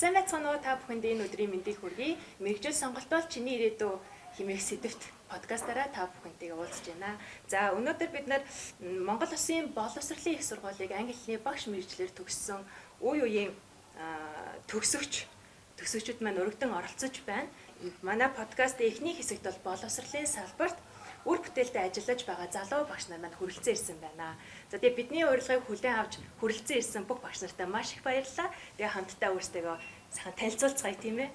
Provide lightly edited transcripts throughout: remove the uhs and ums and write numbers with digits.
Сайн байцгаана уу та бүхэнд энэ өдрийн мэндийг хүргэе. Мэргэжил сонголт бол чиний ирээдүй хэмээх сэдвт подкастаараа та бүхэнтэйгээ уулзж байна. За өнөөдөр бид Монгол Улсын боловсролын их сургуулийг англи хэлний багш мэргэжлэр төгссөн үе үеийн төгсөгчид маань өргөдөн оролцож байна. Манай подкастын эхний хэсэгт бол боловсролын салбарт үр бүтээлтэй ажиллаж байгаа залуу багш нар маань хүрэлцэн ирсэн байна. За тэгээ бидний урилгыг хүлээн авч хүрэлцэн ирсэн бүх багш нартай маш их баярлалаа. Тэгээ хамтдаа өөрсдөө сайхан танилцуулцгаая тийм ээ.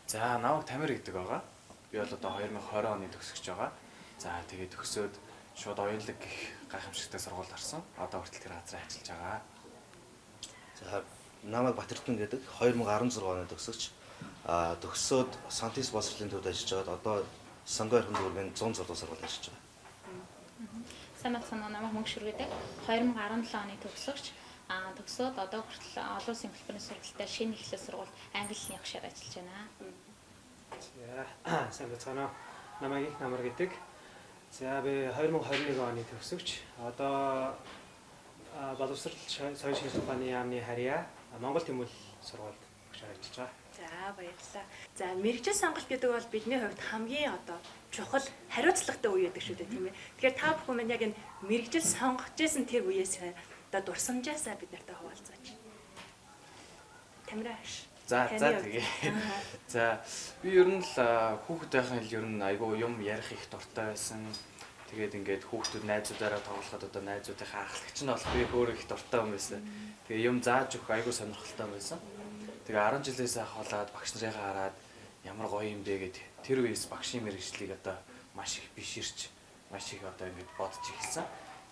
За намайг Тамир гэдэг байгаа. Би бол одоо 2020 оны төгсөгч байгаа. За тэгээ төгсөөд шууд оюунлаг гэх гайхамшигтай сургуульд орсон. Одоо хүртэл тэр газар ажиллаж байгаа. За намайг Батэртэн гэдэг 2016 оны төгсөгч. Төгсөөд Сантис боловсролын төвд ажиллаж байгаад одоо Сонгой эрхэм дүүргийн 106 дугаар сургуульд ажиллаж байгаа. Сайн байна уу? Намайг Мөнгөшөр гэдэг 2017 оны төгсөгч. Төгсөөд одоо хүртэл олон улсын хэлбэрийн сургалтад шинэ эхлэл сургуульд англи хэлний багшаар ажиллаж байна. За сайн байна уу? Намайг их намар гэдэг. За би 2021 оны төгсөгч. Одоо боловсрол соёлын шинжилгээ ухааны яамны харьяа Монгол Тэмүүлэл сургуульд багшаар ажиллаж байгаа. За баярлалаа. За мэргэжил сонголт гэдэг бол бидний хувьд хамгийн одоо чухал хариуцлагатай үе гэдэг шүү дээ тийм ээ. Тэгэхээр та бүхэн маань яг энэ мэргэжил сонгож байсан тэр үеэс одоо дурсамжаасаа бид нартай хуваалцаач. Тамираш. За тэгээ. За би ер нь л хүүхэд байхын ер нь айгүй юм ярих их дуртай байсан. Тэгээд ингээд хүүхдүүд найзуудаараа тоглоход одоо найзуудынхаа ахлагч нь болох би өөрөө их дуртай юм байсан. Тэгээ юм зааж өгөх айгүй сонирхолтой байсан. Тэгээ 10 жилээс ахуулаад багш нарыгаа хараад ямар гоё юм бэ гэд тэр үеэс багшийн мэргэжлийг одоо маш их биширч маш их одоо ингэж бодож ирсэн.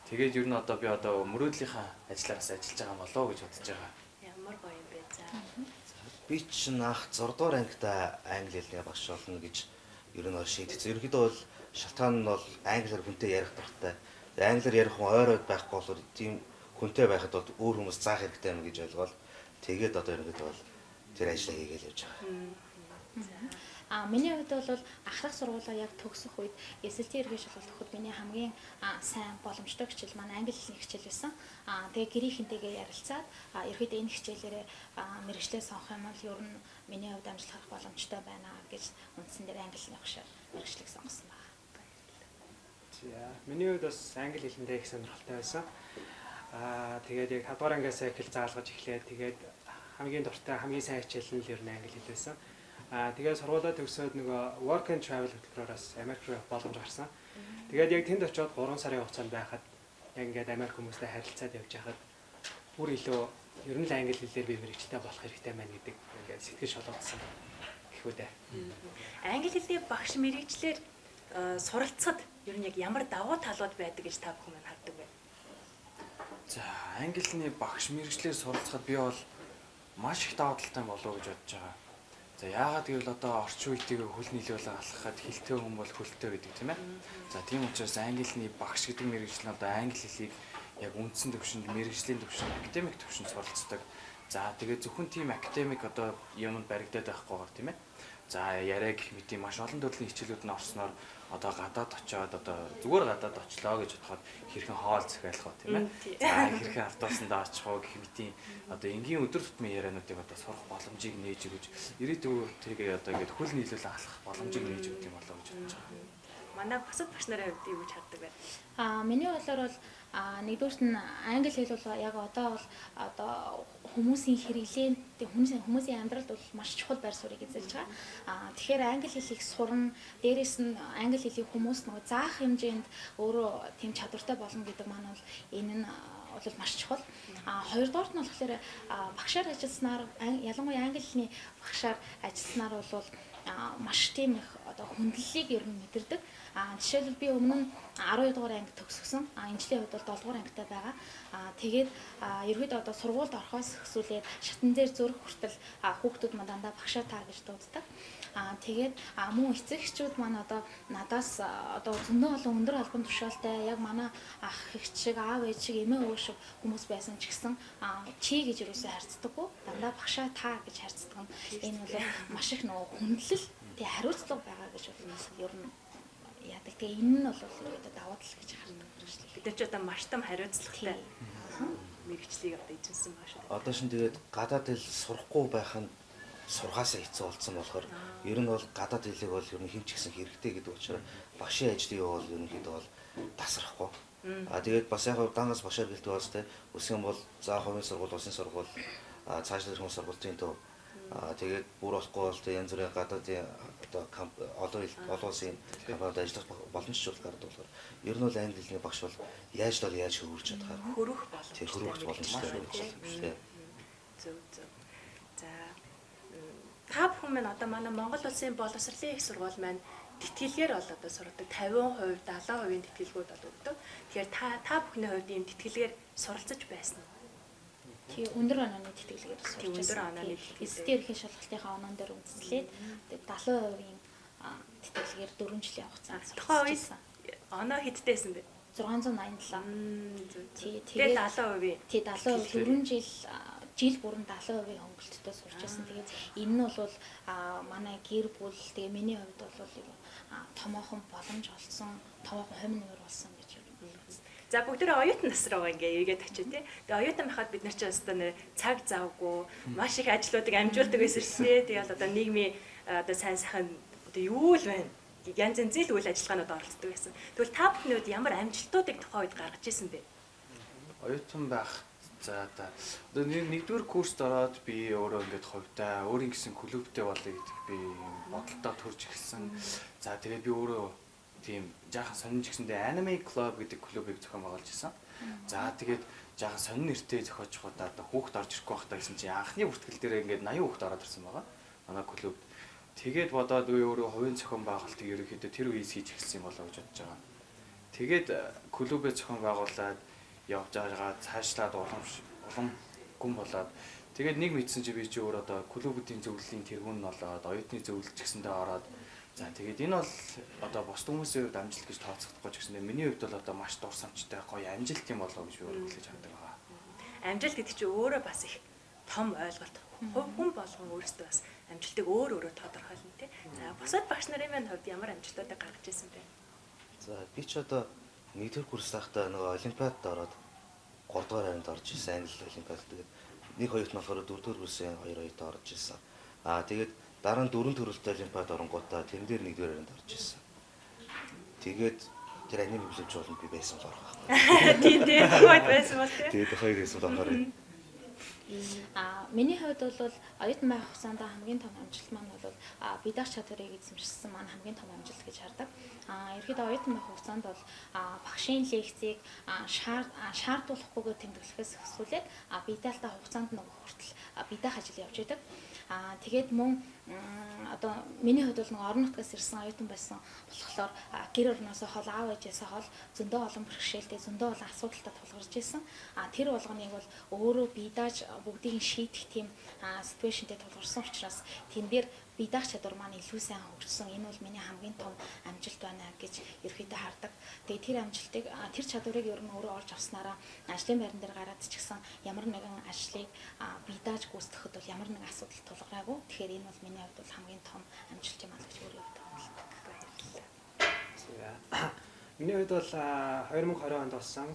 Тэгээд ер нь одоо би одоо мөрөөдлийнхаа ажлаараас ажиллаж байгаа болоо гэж бодож байгаа. Ямар гоё юм бэ за. Би чинь анх 6 дугаар ангитай англи хэлний багш болно гэж ер нь шийдчихсэн. Ерөнхийдөө бол шалтгаан нь бол англиар хүнтэй ярих дуртай. Англиар ярих хүн ойроод байхгүй болохоор тийм хүнтэй байхад бол өөр хүмүүс заах хэрэгтэй юм гэж ойлгоод тэгээд одоо ерөнхийдөө бол тэр ажлаа хийгээл явж байгаа. Миний хувьд бол ахлах сургуулаа яг төгсөх үед SLT эргээ шалгалт өгөхөд миний хамгийн сайн боломжтой хичээл маань англи хэлний хичээл байсан. Тэгээ гэрийнхэнтэйгээ ярилцаад ерөөдөө энэ хичээлээрээ мэргэжлээ сонгох юм бол ер нь миний хувьд амжилт харах боломжтой байна гэж үндсэн дээр англи хэлний багшаар мэргэжлийг сонгосон байна. За миний хувьд бас англи хэлэндээ их сонирхолтой байсан. Тэгээд яг 5 дугаар ангиас эхэл заалгаж эхлээд тэгээд хамгийн дуртай хамгийн сайн хичээл нь л ер нь англи хэл байсан. Тэгээд сургуулаа төгсөөд нөгөө work and travel хөтөлбөрөөс Америк руу боломж гарсан. Тэгээд яг тэнд очиод 3 сарын хугацаанд байхад яг ингээд Америк хүмүүстэй харилцаад явж байхад бүр илүү ер нь л англи хэлээр би мэргэжтэй болох хэрэгтэй байна гэдэг ингээд сэтгэл шолоодсон гэх үү дээ. Англи хэлний багш мэргэжлэр суралцахад ер нь яг ямар давуу талууд байдаг гэж та бүхэн маань хардаг вэ? За англи хэлний багш мэргэжлэр суралцахад би бол маш их давуу талтай болов гэж бодож байгаа. За яагаад гэвэл одоо орчин үеийн хөл нийлүүлэг алхахад хэлтэй хүн бол хөлтэй гэдэг тийм ээ. За тийм учраас англи хэлний багш гэдэг мэргэжил нь одоо англи хэлийг яг үндсэн төвшөнд мэргэжлийн төвшөнд академик төвшөнд суралцдаг. За тэгээд зөвхөн тийм академик одоо юмд баригдаад байхгүйгээр тийм ээ. За яриа гэх мэт маш олон төрлийн хичээлүүд нь орсноор одоо гадаад очиод одоо зүгээр гадаад очлоо гэж бодоход хэрхэн хоол захиалах вэ тийм ээ. За хэрхэн автобусанд очих вэ гэх мэт одоо энгийн өдөр тутмын яриануудыг одоо сурах боломжийг нээж өгч ирээдүйд тэргээ одоо ингэж хөл нийлүүлэн алхах боломжийг нээж өгдөг юм болоо гэж бодож байгаа. Манай бусад багш нарын хувьд юу гэж хардаг вэ? Миний бодлоор бол нэгдүгürt нь англи хэл бол яг одоо бол одоо хүмүүсийн хэрэглээнд хүмүүсийн амьдралд бол маш чухал байр суурийг эзэлж байгаа. Тэгэхээр англи хэлийг сурна, дээрэс нь англи хэлийг хүмүүс нөгөө заах хэмжээнд өөрөө тийм чадвартай болно гэдэг маань бол энэ нь бол маш чухал. Хоёрдугаарт нь болохоор багшаар ажилласнаар ялангуяа англи хэлний багшаар ажилласнаар бол маш тийм их одоо хүндлэлийг ер нь мэдэрдэг. Жишээлбэл би өмнө нь 12 дугаар анги төгссөн. Энэ жилийн хувьд бол 7 дугаар ангитай байгаа. Тэгээд ерөөдөө одоо сургуульд орохоос эхлүүлээд шатан дээр зүрх хүртэл хүүхдүүд маань дандаа багшаа таа гэж дууддаг. Тэгээд мөн эцэг эхчүүд маань одоо надаас одоо зөндөө олон өндөр албан тушаалтай яг манай ах эгч шиг аав ээж шиг эмээ өвөө шиг хүмүүс байсан ч гэсэн чи гэж юусоо харьцдаггүй. Дандаа багшаа таа гэж харьцдаг нь энэ бол маш их нөгөө хүндлэл тэг хариуцлага байгаа гэж бол ер нь яадаг. Тэгээ энэ нь бол ерөөдөө давуу тал гэж хардаг хэрэгжлээ. Бид нар ч одоо маш том хариуцлагатай. мэрэгчлийг одоо эзэмсэн баг шүү. Одоо шин тэгээд гадаад хэл сурахгүй байх нь сургаасаа хэцүү болсон болохоор ер нь бол гадаад хэлийг бол ер нь хэмч гисэн хэрэгтэй гэдэг учраас багшийн ажлыг бол ерөнхийдөө бол тасрахгүй. Тэгээд бас яг дангаас багшаар гэлдэг бас те үсгэн бол за хувийн сургууль, улсын сургууль, цаашлах хүн сургуулийн төв. Тэгээд бүр болохгүй бол те янз бүрийн гадаадын одоо олон улсын компанид ажиллах боломжтой гардаг болохоор ер нь бол англи хэлний багш бол яаж хөрвүүлж чадхаар Хөрөх хөрвөх боломжтой байх юм тийм. Зөв. За та бүхэн маань одоо манай Монгол улсын боловсролын их сургууль маань тэтгэлгээр бол одоо сурдаг 50%, 70% тэтгэлгүүд бол өгдөг. Тэгэхээр та бүхний хувьд ийм тэтгэлгээр суралцаж байсан уу? тий өндөр онооны тэтгэлгээр сурч өндөр байсан. онооны Эсдийн ерхий шалгалтынхаа оноон дээр үндэслээд тэгээд 70%-ийн тэтгэлгээр 4 жилийн хугацаанд Тухайн үед сурсан. оноо хэдтэйсэн бэ? 687. Тий тэгээд 70%. Тий 70% 4 жил бүрэн 70% хөнгөлөлтөд сурч байсан. Тэгээд энэ нь бол манай гэр бүл тэгээ миний хувьд бол томоохон боломж олсон, томоохон хувь нэмэр болсон гэж юм. За бүгдээ оюутан нас руу ингээ эргээд очив тий. Тэгээ оюутан байхад бид нар ч өстой нэ цаг завгүй маш их ажлуудыг амжуулдаг байсан шүү дээ. Тэгэл одоо нийгмийн одоо сайн сайхан одоо юу л байна. Янз янзын үйл ажиллагаанууд оролцдог байсан. Тэгвэл та бүхний үед ямар амжилтуудыг тухайн үед гаргаж ирсэн бэ? Оюутан байх за одоо нэгдүгээр курст ороод би өөрөө ингээд хувьдаа өөрийн гэсэн клубтэй болъё гэдэг би бодолтой төрж эхэлсэн. За тэгээд би өөрөө тийм жаахан сонирч гисэндээ anime club гэдэг клубыг зохион байгуулж ирсэн. За тэгээд жаахан сонин нэртэй зохиож удаа одоо хүүхд орж ирэхгүй байхдаа гэсэн чинь анхны бүртгэл дээр ингээд 80 хүүхд ороод ирсэн байгаа. Манай клубд. Тэгээд бодоод өөрөө хувийн зохион байгуулалтыг ерөнхийдөө тэр үеэс хийж эхэлсэн болоо гэж бодож байгаа. Тэгээд клубээ зохион байгуулад явж байгаа цаашлаад улам гүн болоод тэгээд нэг мэдсэн чи би чи өөр одоо клубүүдийн зөвлөлийн тэргүүн нь болоод оюутны зөвлөлт гэсэндээ ороод за тэгээд энэ бол одоо бос хүмүүсийн хувьд амжилт гэж тооцохдохгүй ч гэсэндээ миний хувьд бол одоо маш дурсамжтай гоё амжилт юм болоо гэж би өөрөө хэлж чаддаг байгаа. Амжилт гэдэг чинь өөрөө бас их том ойлголт. Хүн болгон өөрөөсөө бас амжилтыг өөрөө тодорхойлно тий. За бусад багш нарын маань хувьд ямар амжилтуудыг гаргаж ирсэн бэ? За би ч одоо нэгдүгээр курс байхдаа нөгөө олимпиадад ороод 3 дугаар ангид орж ирсэн англи олимпиад. Тэгээд нэг хоёрт нь болохоор 4 дугаар курсын 2 хоёрт орж ирсэн. Тэгээд дараа нь 4 төрөлтэй олимпиад оронгуудаа тэрэн дээр 1-р ангид орж ирсэн. Тэгээд тэр ангийн хөвлөж болно би байсан л орох байхгүй. Тийм тухайд байсан бол тий. Тэгээд хоёр хэсэг болохоор Миний хувьд бол оюутан байх хугацаанд хамгийн том амжилт маань бол бие даах чадварыг эзэмшсэн маань хамгийн том амжилт гэж хардаг. Ерөнхийдөө оюутан байх хугацаанд бол багшийн лекцийг шаардуулахгүйгээр тэмдэглэхээс эхлүүлээд бие даалтаа хугацаанд нэг хүртэл бие даах ажил явж байдаг. Тэгээд мөн одоо миний хувьд бол нэг орон нутгаас ирсэн оюутан байсан болохоор гэр орноосоо хол аав ээжээсээ хол зөндөө олон бэрхшээлтэй зөндөө олон асуудалтай тулгарч ирсэн. Тэр болгоныг бол өөрөө бие дааж бүгдийг шийдэх тийм ситүэйшнтэй тулгарсан учраас тэн дээр бие даах чадвар маань илүү сайн хөгжсөн. Энэ бол миний хамгийн том амжилт байна гэж ерөөхдөө хардаг. Тэгээд тэр амжилтыг тэр чадварыг ер нь өөрөө олж авснараа ажлын байран дээр гараад ч гэсэн ямар нэгэн ажлыг бие дааж гүйцэтгэхэд бол ямар нэгэн асуудал тулгараагүй. Тэгэхээр энэ бол миний хувьд бол хамгийн том амжилт юм аа гэж өөрөө боддог. Миний хувьд бол 2020 онд болсон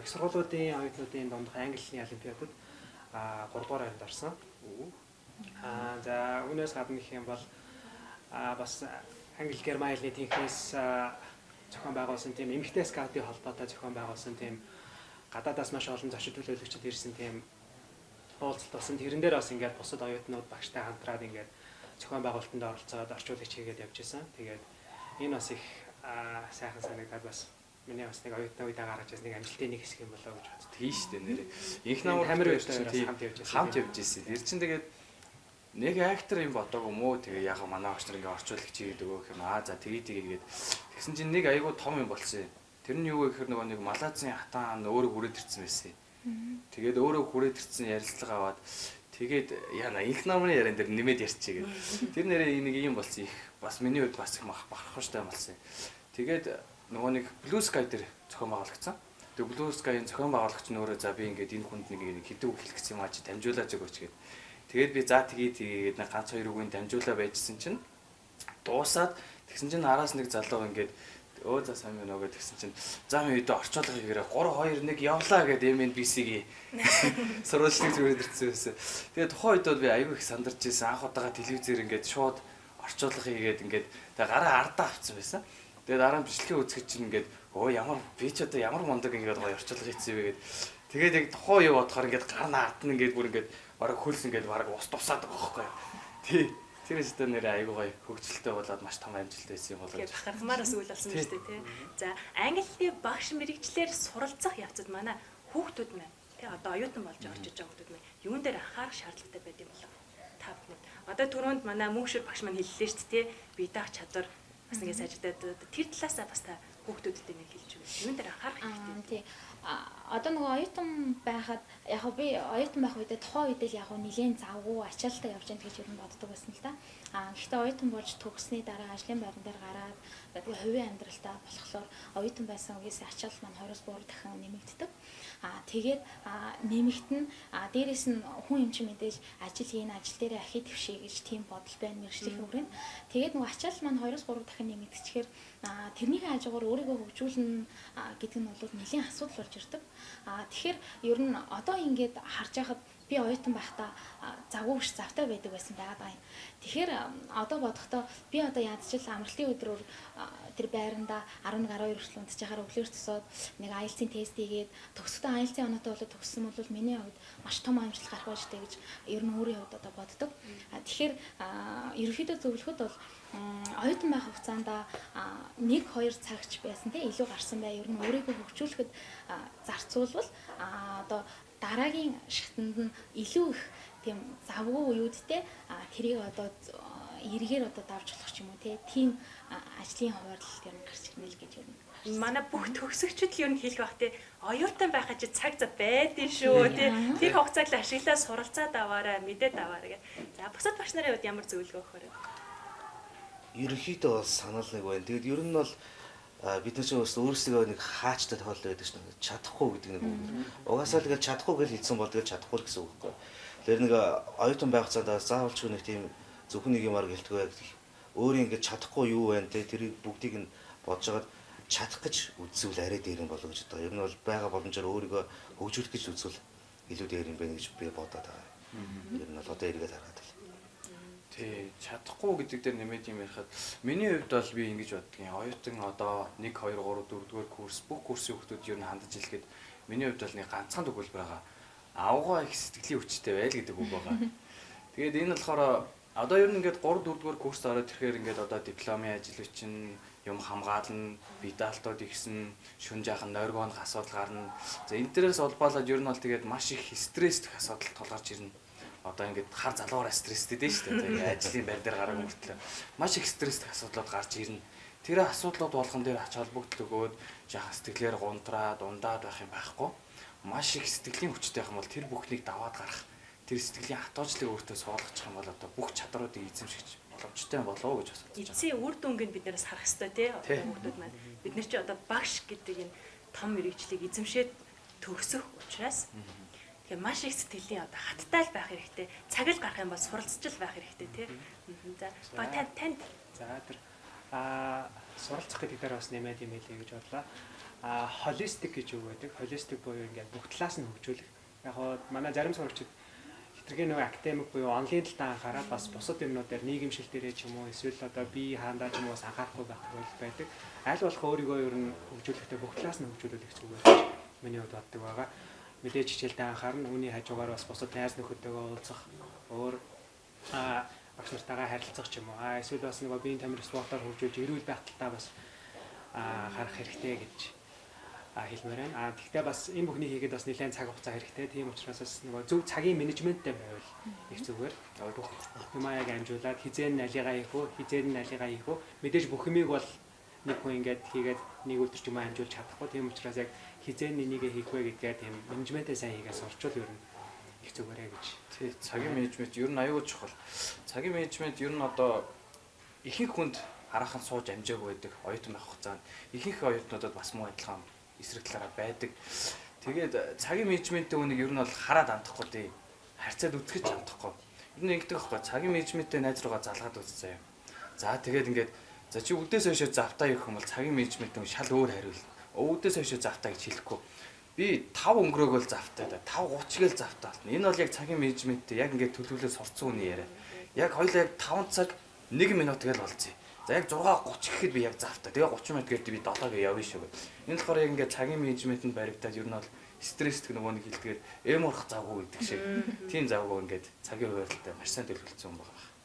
их сургуулиудын оюутнуудын дундх англи хэлний олимпиадад 3 дугаар ангид орсон. За үүнээс гадна гэх юм бол бас англи герман хэлний тэнхимээс зохион байгуулсан тийм эмэгтэй скаутын холбоотой зохион байгуулсан тийм гадаадаас маш олон зочид төлөөлөгчид ирсэн тийм уулзалт болсон. Тэрэн дээр бас ингээд бусад оюутнууд багштай хамтраад ингээд зохион байгуулалтанд оролцоод орчуулагч хийгээд явж исэн. Тэгээд энэ бас их сайхан санагдаад бас миний бас нэг оюутны үедээ гаргаж ирсэн нэг амжилтын нэг хэсэг юм болоо гэж боддог. Тийм шүү дээ нэрээ. Инх намар камер үедээ хамт явж ирсэн. Тэр чинь тэгээд нэг актер юм бодоагүй мó тэгээ яг манай багш нар ингээ орчуулагч хийгээд өгөх юм. За тэгээд тэгсэн чинь нэг айгуу том юм болсон юм. Тэр нь юу вэ гэхээр нөгөө нэг Малазийн хатан өөрөө хүрээд ирсэн байсан. Тэгээд өөрөө хүрээд ирсэн ярилцлага аваад тэгээд яна инх намрын яриан дээр нэмээд ярьчих гээд тэр нэрээ нэг юм болсон их бас миний хувьд бас их бахархууштай болсон. Тэгээд нөгөө нэг Blue Sky дээр зохион байгуулагдсан. Тэгээд Blue Sky-ийн зохион байгуулагч нь өөрөө за би ингээд энэ хүнд нэг хэдэг үг хэлчихсэн юм аа чи дамжуулаач өгөөч гээд. Тэгээд би за тэгээд нэг ганц хоёр үгийн дамжуулаа байжсэн чинь дуусаад тэгсэн чинь араас нэг залуу ингээд Өө за сайн байна уу гэдгсэн чинь зам үйдэ орчуулга хийгээрээ 3 2 1 явлаа гэдэг MNBC-гийн сурвалжлыг зүгээр ирсэн байсан. Тэгээ тухайн үед бол би аягүй их сандарч ирсэн. Анх удаага телевизээр ингээд шууд орчуулга хийгээд ингээд тэгээ гараа ардаа авцсан байсан. Тэгээ дараа нь бичлэгээ үзэх чинь ингээд өө ямар би ч одоо ямар мундаг ингээд гоё орчуулга хийцээ вэ гэдэг. Тэгээд яг тухайн юу бодохоор ингээд гар наадна ингээд бүр ингээд бараг хөлс ингээд бараг ус тусаад байгаа байхгүй. Тий. Тэр өстө нэрээ аягүй гоё хөгжилтэй болоод маш том амжилт байсан юм болоо. Тэгээд бахархмаараас үйл болсон шүү дээ тий. За англи багш мэрэгчлэр суралцах явцад манай хүүхдүүд маань тий одоо оюутан болж орж иж байгаа хүүхдүүд маань юун дээр анхаарах шаардлагатай байд юм болов? Та бүхэнд. Одоо түрүүнд манай мөнхшөр багш маань хэллээ шүү дээ тий. Бие даах чадвар бас ингэ сайжраад тэр талаасаа бас та хүүхдүүдэд нэг хэлж өгөө. Юун дээр анхаарах хэрэгтэй? Тий. Одоо нөгөө оюутан байхад яг би оюутан байх үедээ тухайн үед л яг нэгэн завгүй ачаалтаа явж байгаа гэж ер нь боддог байсан л да. Гэхдээ оюутан болж төгссөний дараа ажлын байран дээр гараад тэгээ хувийн амьдралтаа болохоор оюутан байсан үеэс ачаал маань 20-3 дахин нэмэгддэг. Тэгээд нэмэгдэн дээрэс нь хүн юм чи мэдээж ажил хийн ажил дээрээ ахи твшээ гэж тийм бодол байна мэржлийн хүрээнд. Тэгээд нөгөө ачаал маань 2-3 дахин нэмэгдэчихээр тэрний хажуугаар өөрийгөө хөгжүүлнэ гэдэг нь бол нэлийн асуудал болж ирдэг. Тэгэхээр ер нь одоо ингээд харж байхад би оюутан байхдаа завгүй биш завтай байдаг байсан байгаа юм. Тэгэхээр одоо бодохдоо би одоо ядчил амралтын өдрөөр тэр байранда 11-12 хүртэл унтж байхаар өглөөр тусаад нэг IELTS-ийн тест хийгээд төгсөхдөө IELTS-ийн оноотой болоод төгссөн бол миний хувьд маш том амжилт гарах байж тээ гэж ер нь өөрийн хувьд одоо боддог. Тэгэхээр ерөнхийдөө зөвлөхөд бол оюутан байх хугацаанд 1-2 цагч байсан те илүү гарсан бай. Ер нь өөрийгөө хөгжүүлэхэд зарцуулбал одоо дараагийн шатанд нь илүү их тийм завгүй үеүүдтэй тэрийг одоо эргээр одоо давж болох ч юм уу тийм ажлын хуваарлалт ер нь гарч ирнэ л гэж ер нь. Манай бүх төгсөгчд л ер нь хэлэх бах тий оюутан байхад чи цаг зав байдیں шүү тий тэр хугацааг л ашиглаа суралцаад аваарай мэдээд аваарай гэх. За бусад багш нарын хувьд ямар зөвлөгөө өгөх вэ? Ерөнхийдөө бол санал нэг байна. Тэгэд ер нь бол бид нар ч өөрсдөө нэг хаачтай тоолол байдаг шүү дээ. Чадахгүй гэдэг нэг үг. Угаасаа л чадахгүй гэж хэлсэн бол тэгэл чадахгүй гэсэн үг байхгүй. Тэр нэг оюутан байх цаадаа заавалч нэг тийм зөвхөн нэг юмар гэлтгүй байдаг. Өөрөө ингэж чадахгүй юу вэ те тэрийг бүгдийг нь бодож хагаад чадах гэж үзвэл арай дээр юм болов гэж боддог. Ер нь бол байгаа боломжоор өөрийгөө хөгжүүлэх гэж үзвэл илүү дээр юм байна гэж би бодоод байгаа. Ер нь бол одоо эргээд хараад л. Тий, чадахгүй гэдэг дээр нэмээд юм ярихад миний хувьд бол би ингэж боддгийн. Оюутан одоо 1 2 3 4 дугаар курс бүх курсын хүүхдүүд ер нь хандаж хэлгээд миний хувьд бол нэг ганцхан төгөлбөр байгаа. Авгаа их сэтгэлийн хүчтэй байл гэдэг үг байгаа. Тэгээд энэ болохоор одоо ер нь ингээд 3 4 дугаар курст ороод ирэхээр ингээд одоо дипломын ажил чинь юм хамгаална, бие-даалтууд ихсэн, шүн жаахан нойргооны асуудал гарна. За энэ дээрээс улбаалаад ер нь бол тэгээд маш их стресстэй асуудал тулгарч ирнэ. Одоо ингээд хар залуураа стресстэй дээ шүү дээ. Тэгээд ажлын байр дээр гараг мөртлөө маш их стресстэй асуудлууд гарч ирнэ. Тэр асуудлууд болгон дээр ач холбогдол өгөөд жаахан сэтгэлээр гундраад, ундаад байх юм байхгүй. Маш их сэтгэлийн хүчтэй байх юм бол тэр бүхнийг даваад гарах. Тэр сэтгэлийн хатуужлыг өөртөө суулгачих юм бол одоо бүх чадруудыг эзэмших боломжтой болоо гэж бодож байна. Эцсийн үр дүнгийг бид нараас харах хэрэгтэй тий. Одоо хүмүүс маань бид нар чи одоо багш гэдэг энэ том мэрэгчлийг эзэмшээд төгсөх учраас тэгэхээр маш их сэтгэлийн одоо хаттай л байх хэрэгтэй. Цаг л гарах юм бол суралцж л байх хэрэгтэй тий. За ба танд За тэр суралцах гэдэг дээр бас нэмээд юм хэлье гэж бодлоо. Холистик гэж үг байдаг. Холистик буюу ингээд бүх талаас нь хөгжүүлэх. Яг хоо манай зарим сурагчид хитрхийн нэг академик буюу онлайн талаа анхаарал бас бусад юмнууд дээр нийгэмшил дээрээ ч юм уу эсвэл одоо бие хаандаа ч юм уу бас анхаарахгүй байдаг. Аль болох өөрийгөө ер нь хөгжүүлэхдээ бүх талаас нь хөгжүүлэх зүг байж миний хувьд боддог байгаа. Мэдээж хичээлдээ анхаарна. Үүний хажуугаар бас бусад найз нөхөдтэйгээ уулзах, өөр багш нартайгаа харилцах ч юм уу. Эсвэл бас нэг биеийн тамир спортоор хөгжүүлж эрүүл байх талаа бас харах хэрэгтэй гэж хэлмээр байна. Тэгвэл бас энэ бүхнийг хийгээд бас нэлээд цаг хугацаа хэрэгтэй. Тийм учраас бас нэг зөв цагийн менежменттэй байвал их зүгээр. Бүх юмаа яг амжуулаад хизээ налигаа хийх үү, хизээ налигаа хийх үү. Мэдээж бүх юмыг бол нэг хүн ингээд хийгээд нэг өдөр ч юм амжуулж чадахгүй. Тийм учраас яг хизээ нэнийг хийх вэ гэдгээр тийм менежментээ сайн хийгээс орчвол ер нь их зүгээрээ гэж. Тий, цагийн менежмент ер нь аюул чухал. Цагийн менежмент ер нь одоо ихэнх хүнд хараахан сууж амжаагүй байдаг. Оюутан байх хугацаанд ихэнх оюутнуудад бас муу адилхан эсрэг талаараа байдаг. Тэгээд цагийн менежменттэй үнийг ер нь бол хараад амтахгүй дээ. Харьцаад үзэх гэж амтахгүй. Ер нь ингэдэг байхгүй. Цагийн менежменттэй найз руугаа залгаад үзсэн юм. За тэгээд ингээд За чи өвдөөс хойшоо завтаа явах юм бол цагийн менежментийн шал өөр хариулна. Өвдөөс хойшоо завтаа гэж хэлэхгүй. Би 5 өнгөрөөгөл завтаа да 5:30 гээл завтаа болно. Энэ бол яг цагийн менежменттэй яг ингээд төлөвлөлөө сурцсан үний яриа. Яг хоёулаа яг 5 цаг 1 минут гээл болцъё. За яг 6:30 гэхэд би яг завтаа. Тэгээ 30 минут гээд би 7-г явна шүү. Энэ болохоор яг ингээд цагийн менежментэнд баригдаад ер нь бол стресстэй нөгөө нэг хэлдгээр эм урах завгүй гэдэг шиг. Тийм завгүй ингээд цагийн хуваарлалтай маш сайн төлөвлөсөн юм байна.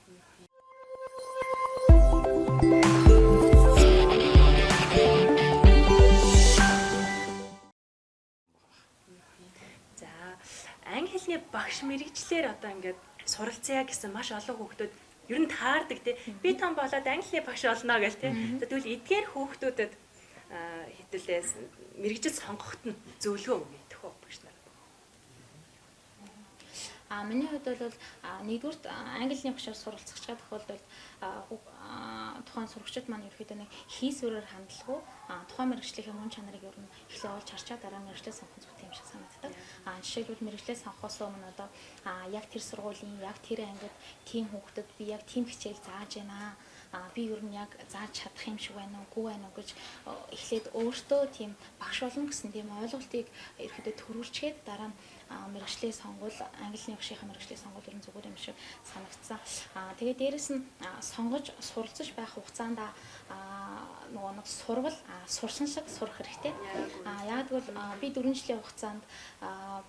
За англи хэлний багш мэрэгчлэр одоо ингээд суралцъя гэсэн маш олон хүүхдүүд ер нь таардаг тий. Би том болоод англи хэлний багш олно гэл тий. Тэгвэл эдгээр хүүхдүүдэд хэдүүлээс мэрэгжил сонгоход нь зөвлөгөө өгөх үү багш нар? Миний хувьд бол нэгдүгürt англи хэлний багшаар суралцах тохиолдолд тухайн сурагчид маань ерөөхдөө нэг хийсвэрээр хандлаггүй тухайн мэрэгжлийн мөн чанарыг ер нь эхлээ олж харчаад дараа нь мэрэгчлээ сонгох зүйтэй юм шиг санагддаг. Жишээлбэл мэрэгчлээ сонгохоос өмнө одоо яг тэр сургуулийн яг тэр ангид тийм хүүхдэд би яг тийм хичээл зааж байна. Би ер нь яг зааж чадах юм шиг байна уу, үгүй байна уу гэж эхлээд өөртөө тийм багш болно гэсэн тийм ойлголтыг ерөөхдөө төрүүлчихэд дараа нь мэрэгчлээ сонгуул англи хэлний багшийнхаа мэрэгчлээ сонгуул ер нь зүгээр юм шиг санагдсан. Тэгээд дээрэс нь сонгож суралцж байх хугацаанд нөгөө нэг сурвал сурсан шиг сурах хэрэгтэй. Яг гэвэл би 4 жилийн хугацаанд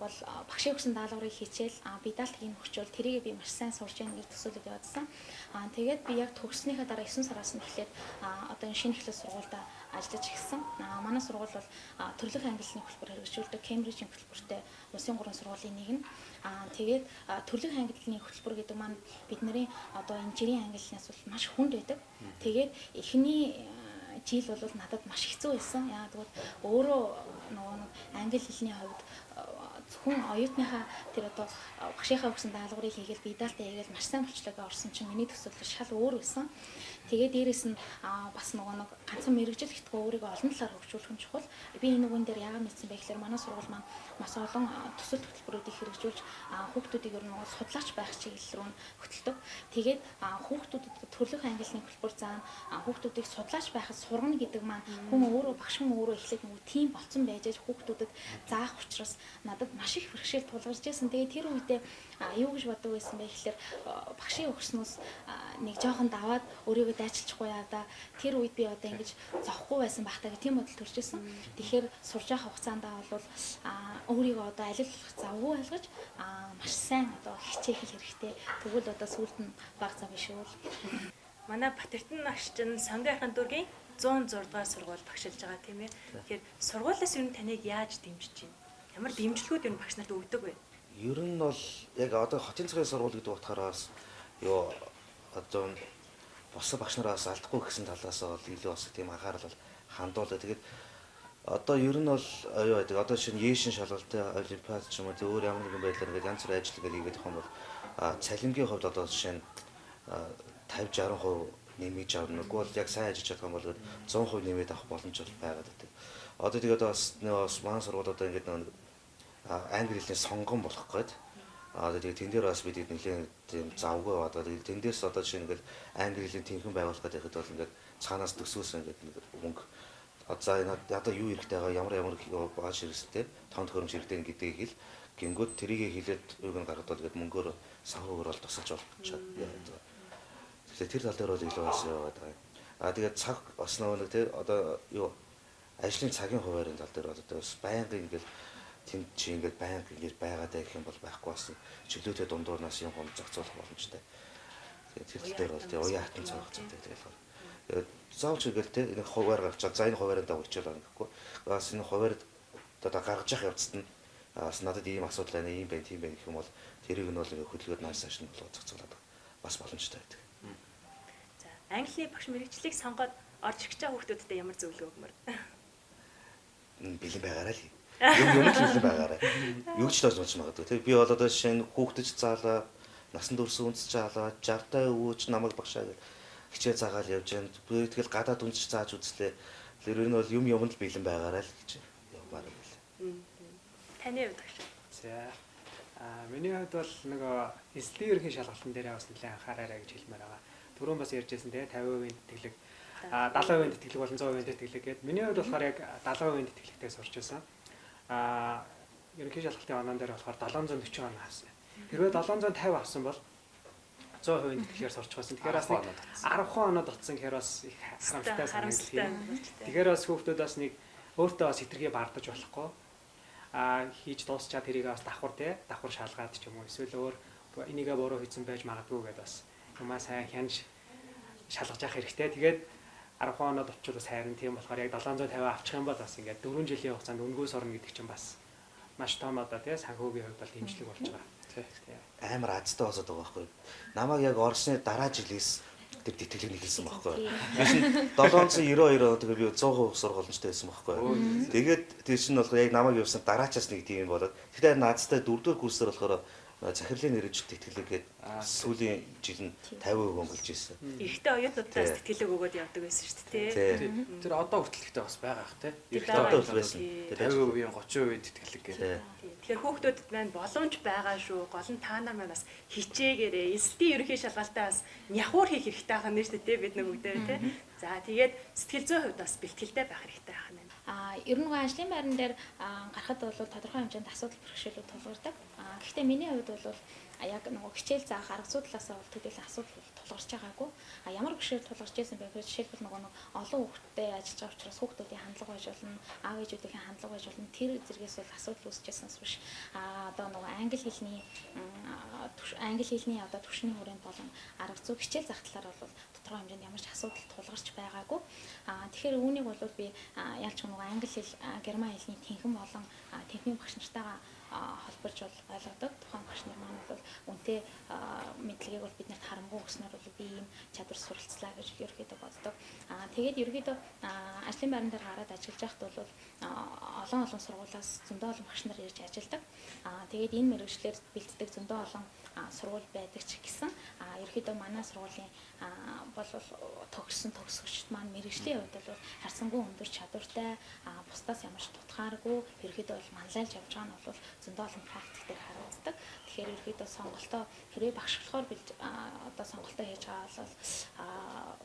бол багшийн өгсөн даалгаврыг хичээл би даалгаврыг өгчөөл тэрийг би маш сайн сурж яах гэж төсөөлөд явуулсан. Тэгээд би яг төгссөнийхээ дараа 9 сараас нь эхлээд одоо энэ шинэ эхлэл сургуультай ажиллаж эхэлсэн. Манай сургууль бол төрлөх англи хэлний хөтөлбөр хэрэгжүүлдэг Кембрижийн хөтөлбөртэй улсын 3 сургуулийн нэг нь. Тэгээд төрлөх англи хэлний хөтөлбөр гэдэг маань бидний одоо энэ жирийн англи хэлнээс бол маш хүнд байдаг. Тэгээд эхний жил бол надад маш хэцүү байсан. Яагаад гэвэл өөрөө нөгөө англи хэлний хувьд зөвхөн оюутныхаа тэр одоо багшийнхаа өгсөн даалгаврыг хийгээл биедаалтаа хийгээл маш сайн болчлоо орсон чинь миний төсөөлөл шал өөр байсан. Тэгээд дээрэс нь бас нөгөө нэг ганцхан мэрэгжил гэтгүй өөрийгөө олон талаар хөгжүүлэх нь чухал. Би энэ үгэн дээр яагаад мэдсэн бэ гэхээр манай сургууль маань маш олон төсөл хөтөлбөрүүдийг хэрэгжүүлж хүүхдүүдийг ер нь судлаач байх чиглэл рүү хөтэлдэг. Тэгээд хүүхдүүдэд төрлөх англи хэлний хөтөлбөр заана хүүхдүүдийг судлаач байхад сургана гэдэг маань хүн өөрөө багш хүн өөрөө эхлээд нөгөө тийм болцсон байж хүүхдүүдэд заах учраас надад маш их бэрхшээл тулгарч байсан. Тэгээд тэр үедээ юу гэж боддог байсан бэ гэхээр багшийн өгснөөс нэг жоохон даваад өөрийгөө дайчилчихгүй яа да тэр үед би одоо ингэж зовхгүй байсан бахтаа гэх тийм бодол төрж ирсэн. Тэгэхээр сурж явах хугацаанд бол өөрийгөө одоо аль болох завгүй ойлгож маш сайн одоо хичээх хэрэгтэй. Тэгвэл одоо сүүлд нь баг зав биш үү? Манай Батэрдэн багш чинь сонгийнхын дүүргийн 106 дугаар сургууль багшилж байгаа тийм ээ. Тэгэхээр сургуулиас юу таныг яаж дэмжиж байна? Ямар дэмжлэгүүд юу багш нарт өгдөг вэ? Ер нь бол яг одоо хотын цагийн сургууль гэдэг утгаараас юу одоо бусад багш нараас алдахгүй гэсэн талаас бол илүү бас тийм анхаарал бол хандуулдаг. Тэгээд одоо ер нь бол юу гэдэг одоо шинэ Яшин шалгалтай олимпиад ч юм уу өөр ямар нэгэн байдлаар ингээд янз бүрийн ажил хийгээд явах юм бол цалингийн хувьд одоо жишээ нь 50-60% нэмэж авна. Үгүй бол яг сайн ажиллаж чадах юм бол 100% нэмээд авах боломж бол байгаад байдаг. Одоо тэгээд бас манай сургууль одоо ингээд нэг англи хэлний сонгон болох гээд тэгээд тэн дээр бас бид нэлээд тийм завгүй одоо тэгээд тэндээс одоо жишээ нь ингээд англи хэлний тэнхэн байгуулах гэдэг бол ингээд цаанаас төсөөсөн ингээд мөнгө за одоо юу хэрэгтэй байгаа ямар бааш хэрэгсэлтэй тоон төхөөрөмж хэрэгтэй гэдгийг хэл гингүүд тэрийг хэлээд үг нь гаргадвал ингээд мөнгөөр санхүүгээр бол тусалж болж чаддаг. Тэгэхээр тэр тал дээр бол илүү бас яваад байгаа. Тэгээд цаг бас нэг тий одоо юу ажлын цагийн хуваарийн тал дээр одоо байнгын ингээд тэнд чи ингээд байнга ингээд байгаад байх юм бол байхгүй бас чөлөөтэй дундуурнаас юм хом зохицуулах боломжтой. Тэгээд тэр тал дээр бол тий уян хатан цаг хугацаатай тэгээд заавч ингээд тий нэг хуваар гарч за энэ хуваараа дагуулчихлаа гэхгүй. Бас энэ хуваард одоо гаргаж явах явцад нь бас надад ийм асуудал байна, ийм байна, тийм байна гэх юм бол тэрийг нь бол ингээд хөдөлгөөд нааш цааш нь болгоод зохицуулаад бас боломжтой байдаг. За англи багш мэрэгчлийг сонгоод орж ирэх байгаа хүүхдүүдэд ямар зөвлөгөө өгмөр? Бэлэн байгаарай л. Юм хэлсэн байгаарай. Юу ч тааж болж магадгүй тий. Би бол одоо жишээ нь хүүхдэж заалаа, насан турш үнсэж заалаа, 60 таа өвөөч намайг багшаа гэж хичээл заагаал явж байна. Би тэгэл гадаад үнсэж зааж үзлээ. Тэр нь бол юмд л бэлэн байгаарай л гэж явмаар байл. Таны хувьд багш. За миний хувьд бол нөгөө эзлэн ерхий шалгалтын дээр бас нэлээд анхаараарай гэж хэлмээр байгаа. Түрүүн бас ярьжсэн тий 50% тэтгэлэг 70% тэтгэлэг болон 100% тэтгэлэг гэдэг. Миний хувьд болохоор яг 70% тэтгэлэгтэй сурч байсан. Ерөнхий шалгалтын оноо дээр болохоор 740 оноо авсан. Хэрвээ 750 авсан бол 100% тэтгэлгээр сурч байсан. Тэгэхээр бас 10 оноо дотсон гэхээр бас их харамсалтай санагдав. Тэгэхээр бас хүүхдүүд бас нэг өөртөө бас хэтэрхий бардаж болохгүй. Хийж дуусчаад тэрийг бас давхар шалгаад ч юм уу эсвэл өөр энийгээ буруу хийсэн байж магадгүй гэдээ бас юмаа сайн хянж шалгаж явах хэрэгтэй. Тэгээд 10 оноод очвол бас хайрын тийм болохоор яг 750 авчих юм бол бас ингээд 4 жилийн хугацаанд үнгүй сурна гэдэг чинь бас маш том одоо тий санхүүгийн хувьд бол дэмжлэг болж байгаа. Тий. Амар азтай болоод байгаа байхгүй. Намайг яг орсны дараа жилээс тэр тэтгэлэг нийлсэн байхгүй. Би 792 тэгээ би 100% сургуулийн байсан байхгүй. Тэгээд тэр чинь болохоор яг намайг явсан дараачаас нэг тийм болоод тэгэхээр наадтай 4-р курсээр болохоор захирлын нэрж тэтгэлэг гээд сүүлийн жил нь 50% өнгөлж ирсэн. Ихтэй оюутнуудаас тэтгэлэг өгөөд явдаг байсан шүү дээ. Тэр одоо хүртэлхтэй бас байгаа ах тий. Ихтэй одоо байсан. 50%, 30% тэтгэлэг гэдэг. Тэгэхээр хүүхдүүдэд маань боломж байгаа шүү. Гол нь та нар маань бас хичээгээрээ эсэлтийн ерөнхий шалгалтаа бас нягуур хийх хэрэгтэй байгаа юм шүү дээ бид нар бүгдээ тий. За тэгээд сэтгэл зүйн хувьд бас бэлтгэлтэй байх хэрэгтэй байгаа юм. Ер нь ажлын байран дээр гарахад бол тодорхой хэмжээнд асуудал бэрхшээлүүд тулгардаг. Гэхдээ миний хувьд бол яг нөгөө хичээл заах арга зүй талаас нь бол төдийлөн асуудал тулгарч байгаагүй. Ямар бэрхшээл тулгарч байсан бэ гэхээр жишээлбэл нөгөө олон хүүхдтэй ажиллаж байгаа учраас хүүхдүүдийн хандлага байж болно, аав ээжүүдийн хандлага байж болно. Тэр зэргээс бол асуудал үүсчихсэнс биш. Одоо нөгөө англи хэлний одоо түвшний хүрээнд болон арга зүй хичээл заах талаар бол тодорхой хэмжээнд ямар ч асуудал тулгарч байгаагүй. Тэгэхээр үүнийг бол би ялч нөгөө англи хэл, герман хэлний тэнхэн болон техникийн багш нартайгаа холбож бол ойлгодог. Тухайн багш нар маань бол үнтэй мэдлэгийг бол биднэрт харамгүй өгснөөр бол би ийм чадвар суралцлаа гэж ерөөхдөө боддог. Тэгээд ерөөхдөө ажлын байран дээр гараад ажиллаж байхад бол олон сургуулиас зөндөө олон багш нар ирж ажилладаг. Тэгээд энэ мэргэжлэр бэлддэг зөндөө олон сургууль байдаг ч гэсэн ерөөхдөө манай сургуулийн бол төгсөгчд маань мэргэжлийн хувьд бол харьцангуй өндөр чадвартай, бусдаас ямар ч тутгааргүй ерөөхдөө бол манлайлж явж байгаа нь бол зөндөө олон практик дээр харагддаг. Тэгэхээр ерөөхдөө сонголтоо хэрвээ багш болохоор одоо сонголтоо хийж байгаа бол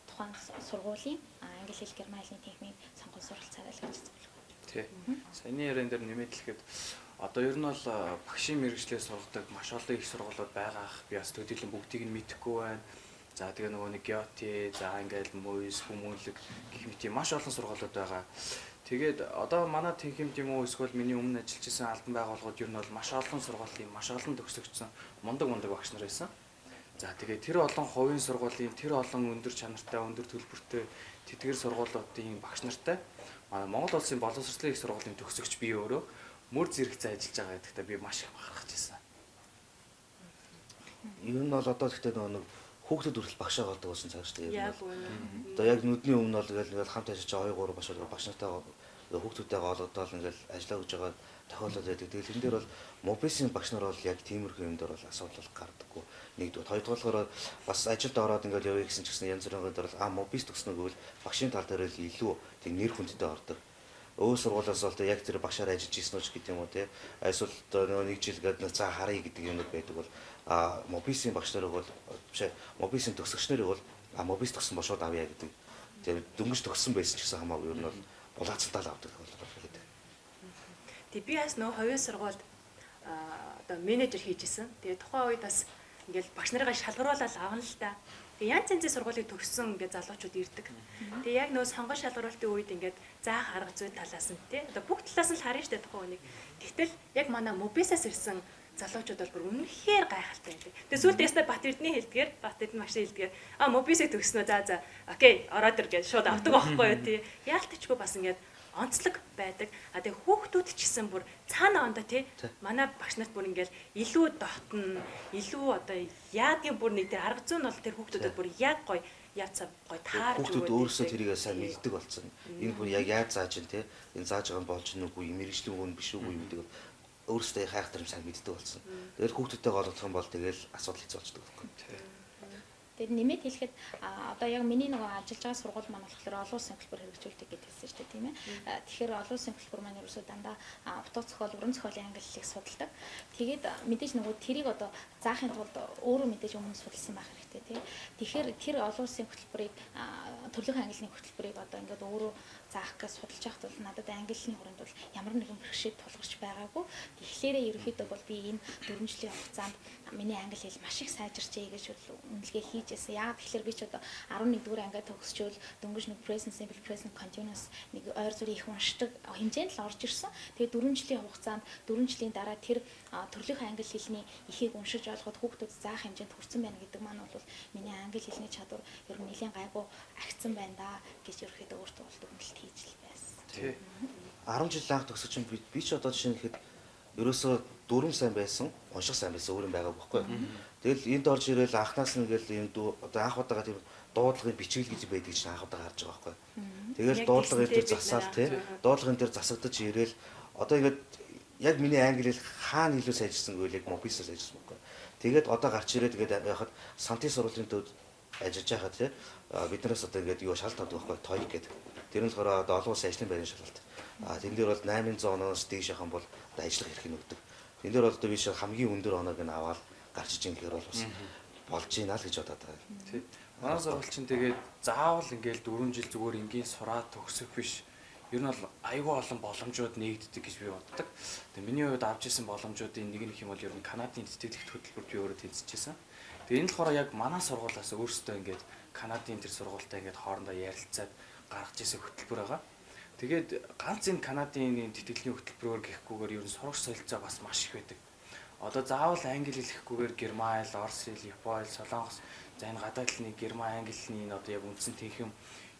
тухайн сургуулийн англи хэл, герман хэлний техникийг сонгон суралцаарай л гэж зөвлөх. Тий. Саяны яриан дээр нэмээд хэлэхэд одоо ер нь бол багшийн мэргэжлээр сургадаг маш олон их сургуулиуд байгаа ах. Би бас төдийлөн бүгдийг нь мэдэхгүй байна. За тэгээ нөгөө нэг Геоти, за ингээл Мойс, Хүмүүнлэг гэх мэт маш олон сургуулиуд байгаа. Тэгээд одоо манай техникум тийм үү эсвэл миний өмнө ажиллаж исэн албан байгууллагууд ер нь бол маш олон сургуулийн маш олон төгсөгчсөн мундаг багш нар байсан. За тэгээд тэр олон хувийн сургуулийн тэр олон өндөр чанартай, өндөр төлбөртэй тэтгэр сургуулиудын багш нартай манай Монгол улсын боловсролын их сургуулийн төгсөгч би өөрөө мөр зэрэгцээ ажиллаж байгаа гэдэгтээ би маш их бахархаж байсан. Ер нь бол одоо гэхдээ нэг хүүхдүүд хүртэл багшаа болдог болсон цааш тэгээд яг одоо яг нүдний өмнө бол ингээл хамт ажиллаж байгаа 2 3 багш нартайгаа хүүхдүүдтэйгээ олгодоол ингээл ажиллаа гэж байгаа тохиолдол байдаг. Тэгээд энэ дээр бол мобисийн багш нар бол яг тиймэрхүү юм дээр бол асуудал гардаггүй. Нэгдүгээр, хоёрдугаар бас ажилд ороод ингээл явъя гэсэн ч гэсэн янз бүрийн дээр бол мобис төгснө гэвэл багшийн тал дээр л илүү тийм нэр хүндтэй ордог. Өөр сургуулиас бол яг тэр багшаар ажиллаж ирсэн үү гэдэг юм уу те. Эсвэл нөгөө нэг жил гэдэг цаа харъя гэдэг юм байдаг бол мобисийн багш нарыг бол биш мобисийн төгсөгч нарыг бол мобис төгсөн бол шууд авъя гэдэг. Тэр дөнгөж төгссөн байсан ч гэсэн хамаагүй ер нь бол булаацалтаа л авдаг бол гэдэг. Тэг би бас нөгөө хувийн сургуульд одоо менежер хийжсэн. Тэгээ тухайн үед бас ингээл багш нарыгаа шалгаруулаад авна л та. Тэгээ янз янзын сургуулийг төгссөн ингээд залуучууд ирдэг. Тэгээ яг нөгөө сонгон шалгаруулалтын үед ингээд заах арга зүй талаас нь тий. Одоо бүх талаас нь л харна штэ тухайн үнийг. Гэтэл яг манай мобисаас ирсэн залуучууд бол бүр үнэхээр гайхалтай байдаг. Тэгээ сүүлдээ ястаа Бат Эрдэнэ хэлдгээр, Бат Эрдэнэ машин хэлдгээр мобисыг төгснөө за окей ороод ир гэж шууд авдаг байхгүй юу тий. Яалтчгүй бас ингээд онцлог байдаг. Тэгээ хүүхдүүд ч гэсэн бүр цаана ондоо тий манай багш нарт бүр ингээл илүү дотно, илүү одоо яадгийн бүр нэг тэр арга зүй нь бол тэр хүүхдүүдэд бүр яг гоё яацаа гоё таарж өгөөд. Хүүхдүүд өөрсдөө тэрийг сайн мэддэг болсон. Энэ бүр яг яаж зааж ин тий. Энэ зааж байгаа нь болж нүггүй, мэрэгжлийн хүн биш үгүй гэдэг өөрсдөө хайх тарим сайн мэддэг болсон. Тэгэл хүүхдүүдтэйгээ олгох юм бол тэгэл асуудал хэцүү болчихдог байхгүй. Тэгээд нэмээд хэлэхэд одоо яг миний нөгөө ажиллаж байгаа сургууль маань болохоор олон улсын хөтөлбөр хэрэгжүүлдэг гэдэгсэн шүү дээ тийм ээ. Тэгэхээр олон улсын хөтөлбөр маань ерөөсөө дандаа утга зохиол, уран зохиолын англи хэлийг судалдаг. Тэгээд мэдээж нөгөө тэрийг одоо заахын тулд өөрөө мэдээж өмнө судалсан байх хэрэгтэй тийм. Тэгэхээр тэр олон улсын хөтөлбөрийг төрөлх англи хэлний хөтөлбөрийг одоо ингээд өөрөө заах гэж судалж явахд бол надад англи хэлний хүрээнд бол ямар нэгэн бэрхшээл тулгарч байгаагүй. Тэгэхээр ерөөхдөө бол би энэ 4 жилийн хугацаанд миний англи хэл маш их сайжирчээ гэж үнэлгээ хийж байсан. Яагаад тэгэхээр би ч одоо 11-р ангиа төгсчөөл дөнгөж нэг present simple present continuous нэг ойр зүрийн их уншдаг хэмжээнд л орж ирсэн. Тэгээд 4 жилийн хугацаанд 4 жилийн дараа тэр төрөлх англи хэлний ихийг уншиж олоход хүүхдүүд заах хэмжээнд хүрсэн байна гэдэг маань бол миний англи хэлний чадвар ер нь нэлийн гайгүй агцсан байна да гэж ерөөхдөө өөртөө бол дүгнэлт хийж л байсан. Тий. 10 жил анх төгсөж чинь би ч одоо жишээ нь хэд ерөөсөө дүрм сайн байсан, унших сайн байсан өөр юм байгаа байхгүй. Тэгэл энд орж ирэл анхнаас нь ингээл юм одоо анх удаага тийм дуудлагын бичиг гэж байдаг чинь анх удаага харж байгаа байхгүй. Тэгэл дуудлагын дээр засаал тий. Дуудлагын дээр засагдаж ирээл одоо ингээд яг миний англи хэл хаана илүү сайжирсан гэвэл яг мобилсээр сайжирсан байхгүй. Тэгээд одоо гарч ирээд тэгээд яхад сантын сургуулийн төвд ажиллаж байхад тий биднээс одоо ингээд юу шалт авдаг байхгүй TOEIC гэдэг. Тэр нь болохоор одоо олон улсын ажлын байрны шалгалт. Тэн дээр бол 800 оноос дээш хахан бол одоо ажиллах эрх нь өгдөг. Тэн дээр бол одоо биш хамгийн өндөр оноог нь аваад гарч иж ингээр бол бас болж ийна л гэж бодоод байгаа. Тий. Манай сургууль чинь тэгээд заавал ингээл 4 жил зүгээр энгийн сураад төгсөх биш. Ер нь бол аюул олон боломжууд нэгддэг гэж би боддог. Тэгээд миний хувьд авч ирсэн боломжуудын нэг нь юм бол ер нь Канадын тэтгэлэгт хөтөлбөрт би өөрөө тэнцэжсэн. Тэгээд энэ болохоор яг манай сургуулиас өөрсдөө ингээд Канадын тэр сургуультай ингээд хоорондоо ярилцаад гаргаж ирсэн хөтөлбөр байгаа. Тэгээд ганц энэ Канадын тэтгэлгийн хөтөлбөрөөр гэхгүйгээр ер нь сурах солилцоо бас маш их байдаг. Одоо заавал англи хэлэхгүйгээр герман хэл, орос хэл, япон хэл, солонгос за энэ гадаад хэлний герман англи хэлний энэ одоо яг үндсэн тэнхим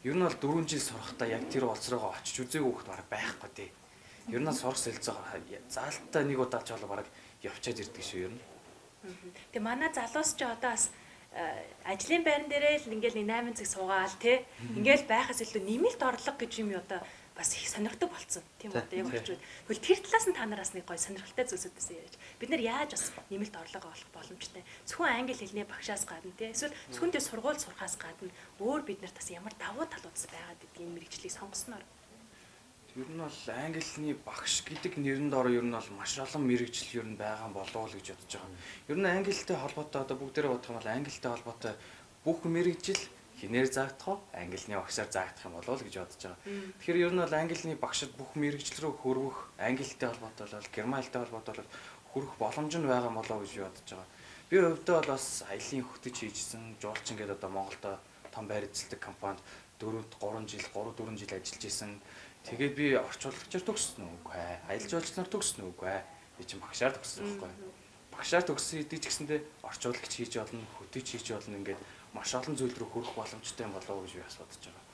ер нь бол 4 жил сурахтаа яг тэр улс руугаа очиж үзээгүй хөхт бараг байхгүй тий. Ер нь сурах солилцоо заалтаа нэг удаа ч болоо бараг явчаад ирдэг шүү ер нь. Тэгээ манай залуус ч одоо бас ажлын байран дээрээ л ингээл 8 цаг суугаал тий. Ингээл байхаас илүү нэмэлт орлого гэж юм одоо бас их сонирхдаг болсон. Тийм үү? Яг очивол. Тэгвэл тэр талаас нь та нараас нэг гоё сонирхолтой зүйлсүүдээс ярьж. Бид нэр яаж бас нэмэлт орлого олох боломжтой. Зөвхөн англи хэлний багшаас гадна тий. Эсвэл зөвхөн тэр сургууль сурахаас гадна өөр бид нарт бас ямар давуу талуудс байгаад гэдгийг мэрэгчлийг сонгосноор. Ер нь бол англи хэлний багш гэдэг нэрэнд ороо ер нь бол маш олон мэрэгжил ер нь байгаа болов уу гэж бодож байгаа. Ер нь англи хэлтэй холбоотой одоо бүгдээрээ бодох юм бол англи хэлтэй холбоотой бүх мэрэгжил хинээр заагдах уу англи хэлний багшаар заагдах юм болов уу гэж бодож байгаа. Тэгэхээр ер нь бол англи хэлний багшид бүх мэрэгжил рүү хөрвөх англи хэлтэй холбоотой бол герман хэлтэй холбоотой бол хүрэх боломж нь байгаа болов уу гэж бодож байгаа. Би хувьдаа бол бас аялын хөтөж хийжсэн жуулчин гэдэг одоо Монголдо том байр эзэлдэг компанид 3 жил ажиллаж исэн. Тэгээд би орчуулагчаар төгссөн үгүй ээ. Аялал жуулчлалаар төгссөн үгүй ээ. Би чинь багшаар төгссөн байхгүй. Багшаар төгссөн хэдий ч гэсэндээ орчуулагч хийж болно, хөтөж хийж болно ингээд маш олон зүйл рүү хүрэх боломжтой юм болов уу гэж би бас бодож байгаа.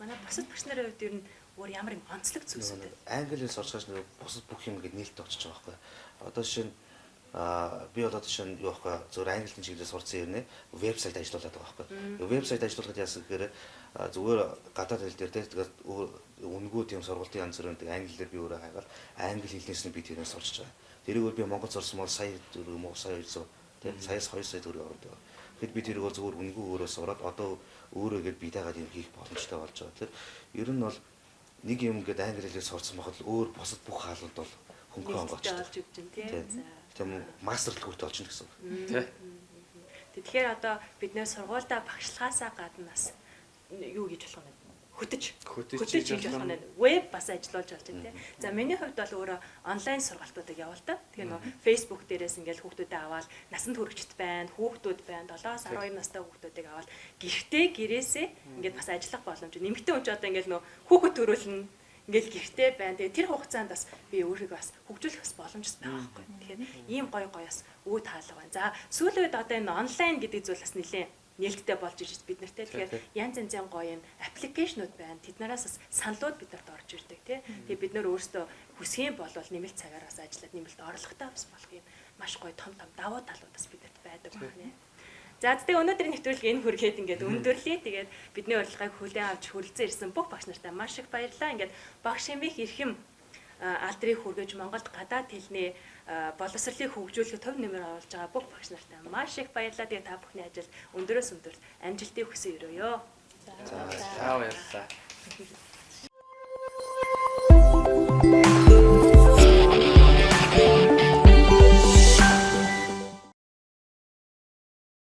Манай бусад багш нарын хувьд ер нь өөр ямар юм онцлог зүйлсүүд вэ? Англи хэл сурчлагч нэг бусад бүх юм ингээд нээлттэй болчихж байгаа байхгүй. Одоо жишээ нь би одоо жишээ нь юу байхгүй зөвхөн англи хэлний чиглэлээр сурсан юм нэ вебсайт ажиллуулдаг байгаа байхгүй. Вебсайт ажиллуулахад яасан гэхээр зүгээр гадаад хэл дээр тэгээд үнгүү тийм сургалтын янз бүрийн англиэр би өөрөө хайгаад англи хэлнээс нь би тэрийг сурч байгаа. Тэрийг би Монгол сурсан бол сая төгрөг мөн сая 200 тийм саяас 2 сая төгрөг ордог. Тэгэд би тэрийг зөвхөн үнгүү өөрөө сураад одоо өөрөө гээд бидэгаад юм хийх боломжтой болж байгаа. Тэгэхээр ер нь бол нэг юм гээд англи хэлээр сурсан байхад өөр бусад бүх хаалууд бол хөнгөн онгоцтой. Тийм мастерлт хүртэл олж гэнэ гэсэн үг. Тэгэхээр одоо бид нэр сургуультай багшлахаасаа гадна бас юу гэж болох юм бэ? Хөтөж хийж болох нь веб бас ажиллаж болж байна тийм. За миний хувьд бол өөрөө онлайн сургалтуудыг явуулдаг. Тэгэхээр нөө Facebook дээрээс ингээл хүүхдүүдэд аваад насанд хүрэгчд байна, хүүхдүүд байна, 7-аас 12 настай хүүхдүүдийг аваад гэртээ гэрээсээ ингээд бас ажиллах боломж. Нэмэгтэй хүн ч одоо ингээл нөө хүүхэд төрүүлнэ ингээл гэртээ байна. Тэгээ тэр хугацаанд бас би өөрийгөө бас хөгжүүлэх бас боломжтой байгаа байхгүй. Тэгэхээр ийм гоё бас үүд хаалга байна. За сүүлийн үед одоо энэ онлайн гэдэг зүйл бас нэлээд нээлттэй болж ирж бид нартэй. Тэгэхээр янз янзын гоё юм аппликейшнуд байна. Тэднээс бас саналууд бидэрт орж ирдэг тий. Тэгээ бид нөр өөрсдөө хүсэх юм бол нэмэлт цагаар бас ажиллаад нэмэлт орлоготой бас болох юм маш гоё том давуу талууд бас бидэрт байдаг байна. За тэгээ өнөөдрийн нэвтрүүлэг энэ хүргээд ингээд өндөрлөе. Тэгээд бидний урилгыг хүлээн авч хүрэлцэн ирсэн бүх багш нартай маш их баярлалаа. Ингээд багш Шимбих Эрхэм алдрыг хүргэж Монголд гадаад хэлний боловсролыг хөгжүүлэх төв нэмэр оруулж байгаа бүх багш нартай маш их баярлалаа. Тэгээ та бүхний ажил өндөрөөс өндөрт амжилтыг хүсэн өрөөё. За баярлалаа.